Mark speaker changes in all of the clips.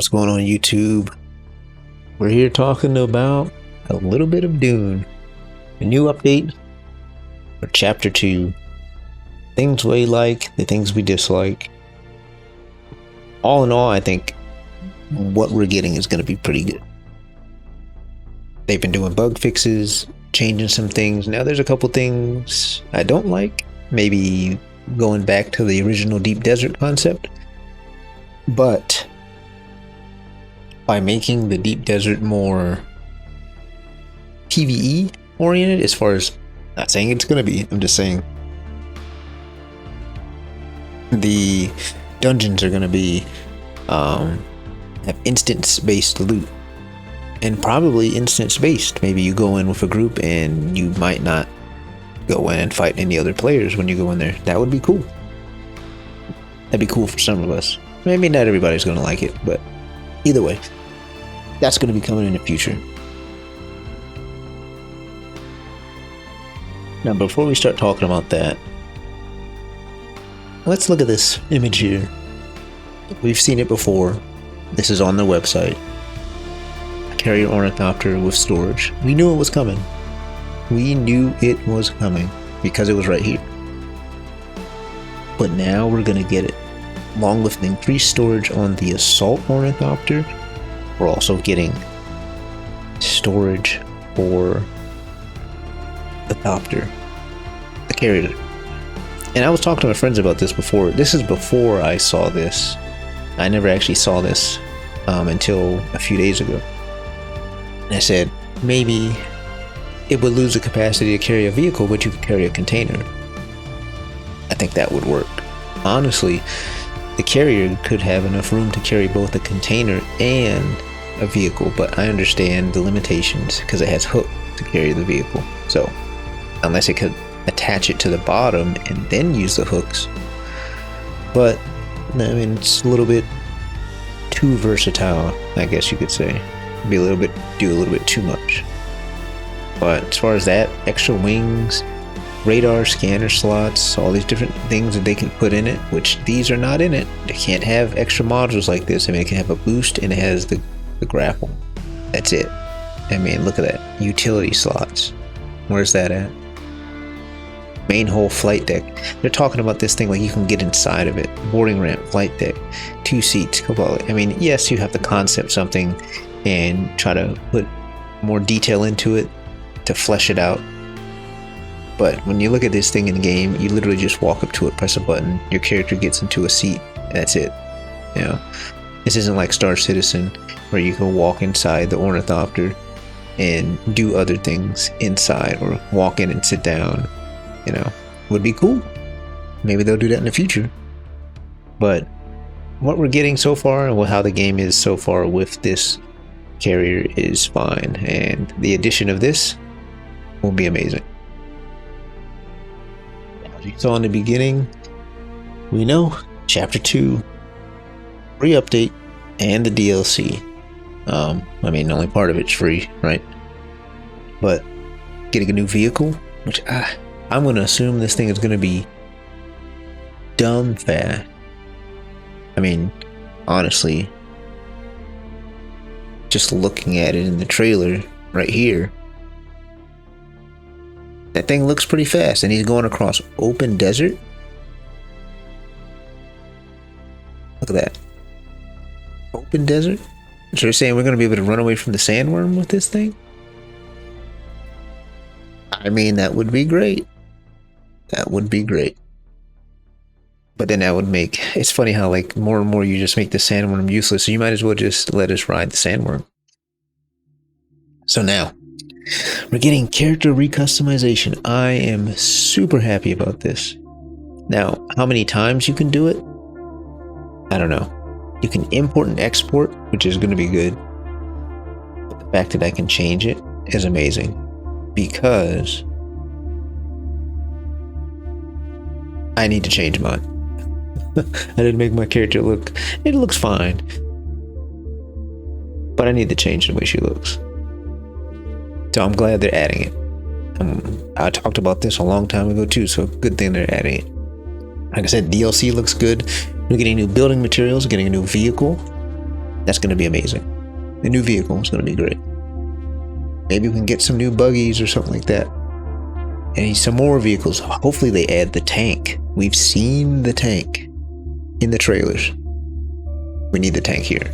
Speaker 1: What's going on, YouTube? We're here talking about a little bit of Dune. A new update for Chapter 2. Things we like, the things we dislike. All in all, I think what we're getting is going to be pretty good. They've been doing bug fixes, changing some things. Now there's a couple things I don't like. Maybe going back to the original Deep Desert concept. But by making the Deep Desert more PvE oriented, as far as, not saying it's going to be, I'm just saying the dungeons are going to be have instance based loot, and probably instance based. Maybe you go in with a group and you might not go in and fight any other players when you go in there. That would be cool. That'd be cool for some of us. Maybe not everybody's going to like it, but either way, that's going to be coming in the future. Now, before we start talking about that, let's look at this image here. We've seen it before. This is on the website. A carrier ornithopter with storage. We knew it was coming. We knew it was coming because it was right here. But now we're going to get it. Along with increased storage on the assault ornithopter, we're also getting storage for the copter, the carrier. And I was talking to my friends about this before. This is before I saw this. I never actually saw this until a few days ago. And I said, maybe it would lose the capacity to carry a vehicle, but you could carry a container. I think that would work. Honestly, the carrier could have enough room to carry both a container and a vehicle, but I understand the limitations because it has hook to carry the vehicle. So unless it could attach it to the bottom and then use the hooks. But I mean, it's a little bit too versatile, I guess you could say. Do a little bit too much. But as far as that, extra wings, radar, scanner slots, all these different things that they can put in it, which these are not in it. They can't have extra modules like this. I mean, it can have a boost and it has the grapple. That's it. I mean, look at that. Utility slots. Where's that at? Main hull flight deck. They're talking about this thing like you can get inside of it. Boarding ramp, flight deck, 2 seats. I mean, yes, you have to concept something and try to put more detail into it to flesh it out. But when you look at this thing in the game, you literally just walk up to it, press a button, your character gets into a seat, and that's it. You know, this isn't like Star Citizen where you can walk inside the ornithopter and do other things inside, or walk in and sit down. You know, would be cool. Maybe they'll do that in the future. But what we're getting so far and how the game is so far with this carrier is fine, and the addition of this will be amazing. As you saw in the beginning, we know Chapter 2 free update and the DLC. I mean, only part of it's free, right? But getting a new vehicle, which I'm going to assume this thing is going to be dumb fast. I mean, honestly, just looking at it in the trailer right here, that thing looks pretty fast, and he's going across open desert. Look at that. Open desert? So you're saying we're going to be able to run away from the sandworm with this thing? I mean, that would be great. That would be great. But then that would make, it's funny how like more and more you just make the sandworm useless, so you might as well just let us ride the sandworm. So now, we're getting character recustomization. I am super happy about this. Now, how many times you can do it? I don't know. You can import and export, which is going to be good. But the fact that I can change it is amazing. Because I need to change mine. I didn't make my character look, it looks fine. But I need to change the way she looks. So I'm glad they're adding it. I talked about this a long time ago too, so good thing they're adding it. Like I said, DLC looks good. We're getting new building materials, getting a new vehicle. That's going to be amazing. The new vehicle is going to be great. Maybe we can get some new buggies or something like that. And some more vehicles. Hopefully they add the tank. We've seen the tank in the trailers. We need the tank here.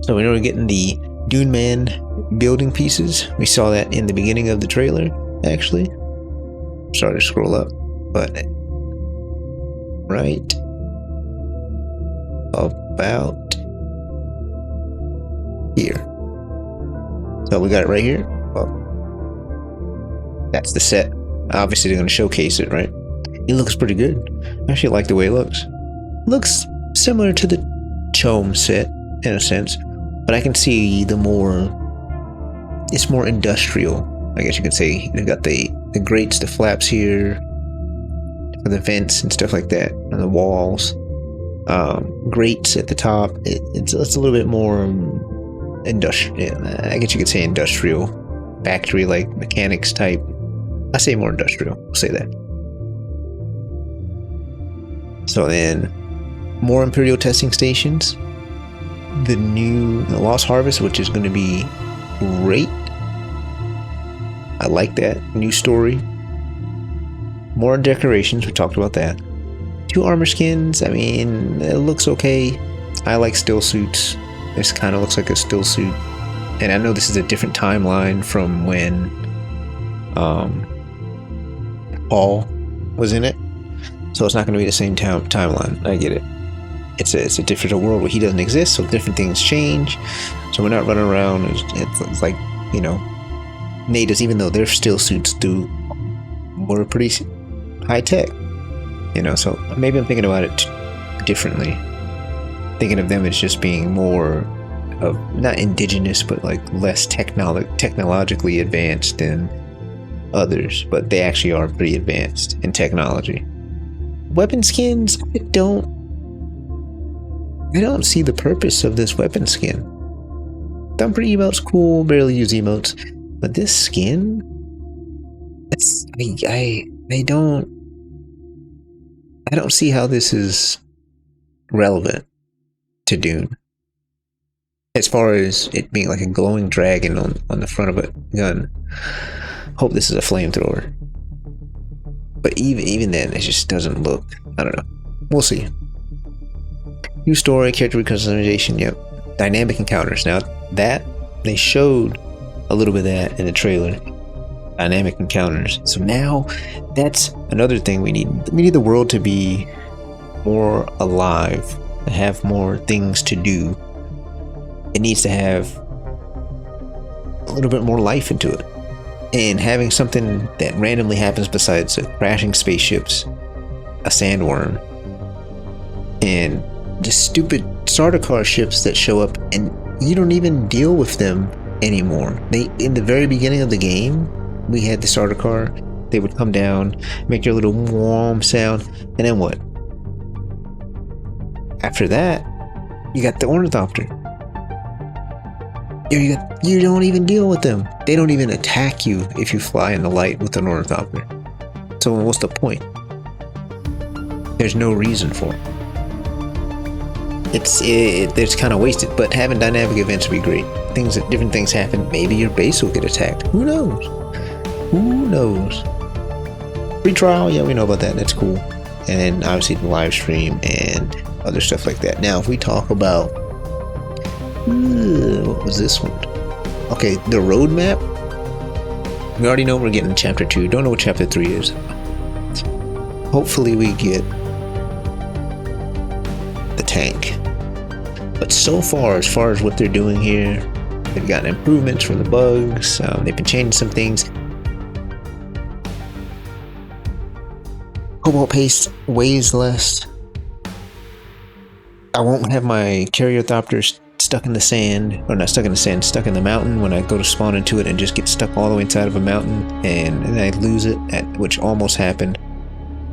Speaker 1: So we know we're getting the Dune Man building pieces. We saw that in the beginning of the trailer, actually. Sorry to scroll up, but right about here. So we got it right here. Well, that's the set. Obviously they're going to showcase it, right? It looks pretty good. I actually like the way it looks. Looks similar to the Chome set in a sense, but I can see it's more industrial, I guess you could say. They've got the grates, the flaps here for the vents and stuff like that on the walls. Grates at the top. It's a little bit more industrial. I guess you could say industrial, factory like mechanics type. I say more industrial. I'll say that. So then, more Imperial testing stations. The new Lost Harvest, which is going to be great. I like that. New story. More decorations. We talked about that. 2 armor skins. I mean, it looks okay. I like still suits. This kind of looks like a still suit. And I know this is a different timeline from when Paul was in it. So it's not going to be the same timeline. I get it. It's a different world where he doesn't exist, so different things change. So we're not running around. It's like, you know, natives, even though their still suits were pretty high tech. You know, so maybe I'm thinking about it differently. Thinking of them as just being more of, not indigenous, but like less technologically advanced than others. But they actually are pretty advanced in technology. Weapon skins, I don't see the purpose of this weapon skin. Thumper emotes cool, barely use emotes, but this skin, I don't see how this is relevant to Dune. As far as it being like a glowing dragon on the front of a gun. Hope this is a flamethrower. But even then, it just doesn't look, I don't know. We'll see. New story, character customization, yep. Dynamic encounters. Now that, they showed a little bit of that in the trailer. Dynamic encounters. So now, that's another thing we need. We need the world to be more alive, to have more things to do. It needs to have a little bit more life into it. And having something that randomly happens besides crashing spaceships, a sandworm, and just stupid starter car ships that show up and you don't even deal with them anymore. In the very beginning of the game, we had the starter car. They would come down, make your little warm sound, and then what? After that, you got the ornithopter. You don't even deal with them. They don't even attack you if you fly in the light with an ornithopter. So what's the point? There's no reason for it. It's kind of wasted. But having dynamic events would be great. Different things happen. Maybe your base will get attacked. Who knows? Who knows? Free trial, yeah, we know about that. That's cool. And then obviously the live stream and other stuff like that. Now, if we talk about what was this one? Okay, the roadmap. We already know we're getting chapter 2. Don't know what chapter 3 is. Hopefully we get the tank. But so far as what they're doing here, they've gotten improvements from the bugs. They've been changing some things. Cobalt paste weighs less. I won't have my Caryopters stuck in the sand, or not stuck in the sand, stuck in the mountain when I go to spawn into it and just get stuck all the way inside of a mountain and I lose it, which almost happened.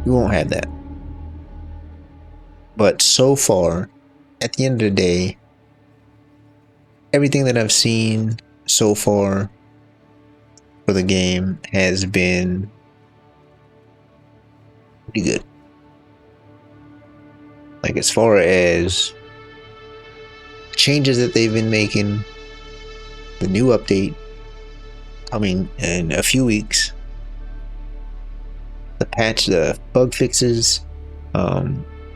Speaker 1: We won't have that. But so far, at the end of the day, everything that I've seen so far for the game has been pretty good. Like as far as changes that they've been making, the new update coming in a few weeks, the patch, the bug fixes,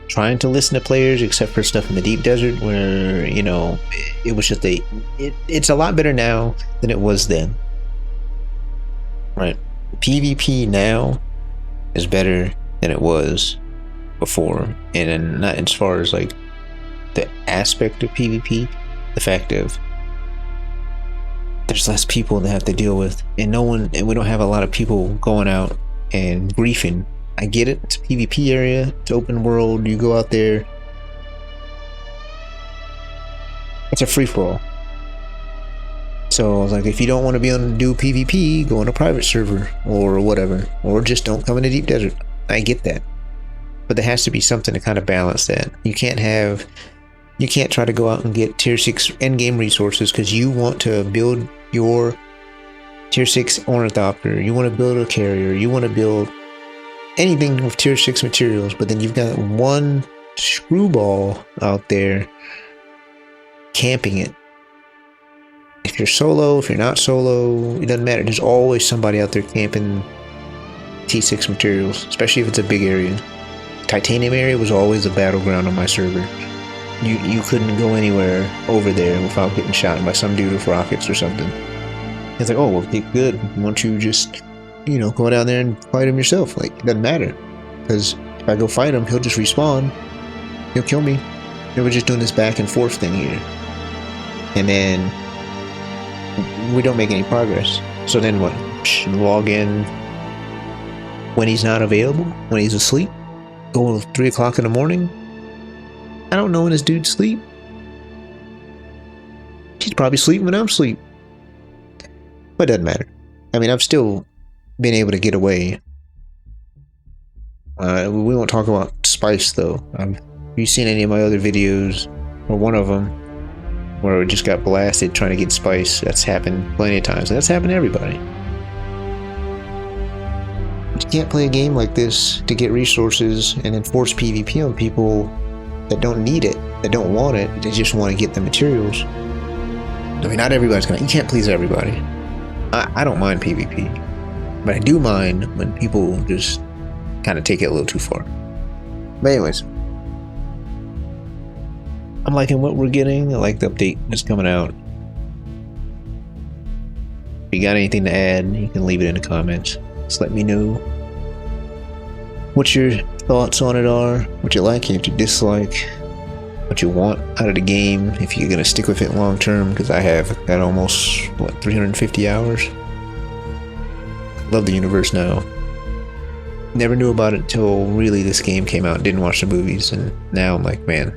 Speaker 1: trying to listen to players, except for stuff in the deep desert where, you know, it was just it's a lot better now than it was then. Right? PvP now is better than it was before, and not as far as like the aspect of PvP, the fact of there's less people to have to deal with, and we don't have a lot of people going out and griefing. I get it, it's a PvP area, it's open world, you go out there, it's a free-for-all. So I was like, if you don't want to be able to do PvP, go on a private server or whatever, or just don't come in the deep desert. I get that, but there has to be something to kind of balance that. You can't try to go out and get tier 6 endgame resources because you want to build your tier 6 ornithopter, you want to build a carrier, you want to build anything with tier 6 materials, but then you've got one screwball out there camping it. If you're solo, if you're not solo, it doesn't matter. There's always somebody out there camping T6 materials, especially if it's a big area. Titanium area was always a battleground on my server. You couldn't go anywhere over there without getting shot by some dude with rockets or something. It's like, oh, well, good. Why don't you just, you know, go down there and fight him yourself? Like, it doesn't matter. Because if I go fight him, he'll just respawn. He'll kill me. And we're just doing this back and forth thing here. And then we don't make any progress. So then what? Log in when he's not available? When he's asleep? Go at 3 o'clock in the morning? I don't know when this dude's asleep. He's probably sleeping when I'm asleep. But it doesn't matter. I mean, I've still been able to get away. We won't talk about Spice, though. Have you seen any of my other videos, or one of them, where it just got blasted trying to get Spice? That's happened plenty of times. That's happened to everybody. You can't play a game like this to get resources and then force PvP on people that don't need it, that don't want it, they just want to get the materials. I mean, not everybody's gonna, you can't please everybody. I don't mind PvP, but I do mind when people just kind of take it a little too far. But anyways, I'm liking what we're getting. I like the update that's coming out. If you got anything to add, you can leave it in the comments. Just let me know what your thoughts on it are, what you like, what you dislike, what you want out of the game, if you're gonna stick with it long term, because I have got almost, what, 350 hours? Love the universe now. Never knew about it until really this game came out, didn't watch the movies, and now I'm like, man,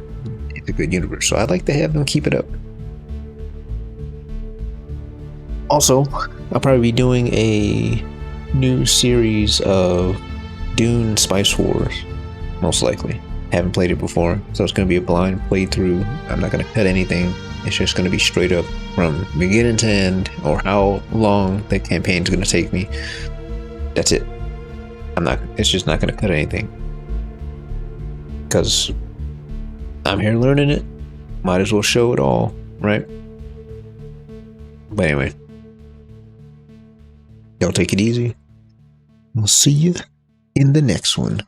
Speaker 1: it's a good universe, so I'd like to have them keep it up. Also, I'll probably be doing a new series of Dune Spice Wars, most likely. Haven't played it before, so it's going to be a blind playthrough. I'm not going to cut anything. It's just going to be straight up from beginning to end, or how long the campaign's going to take me. That's it. It's just not going to cut anything, because I'm here learning it. Might as well show it all, right? But anyway, y'all take it easy. We'll see you in the next one.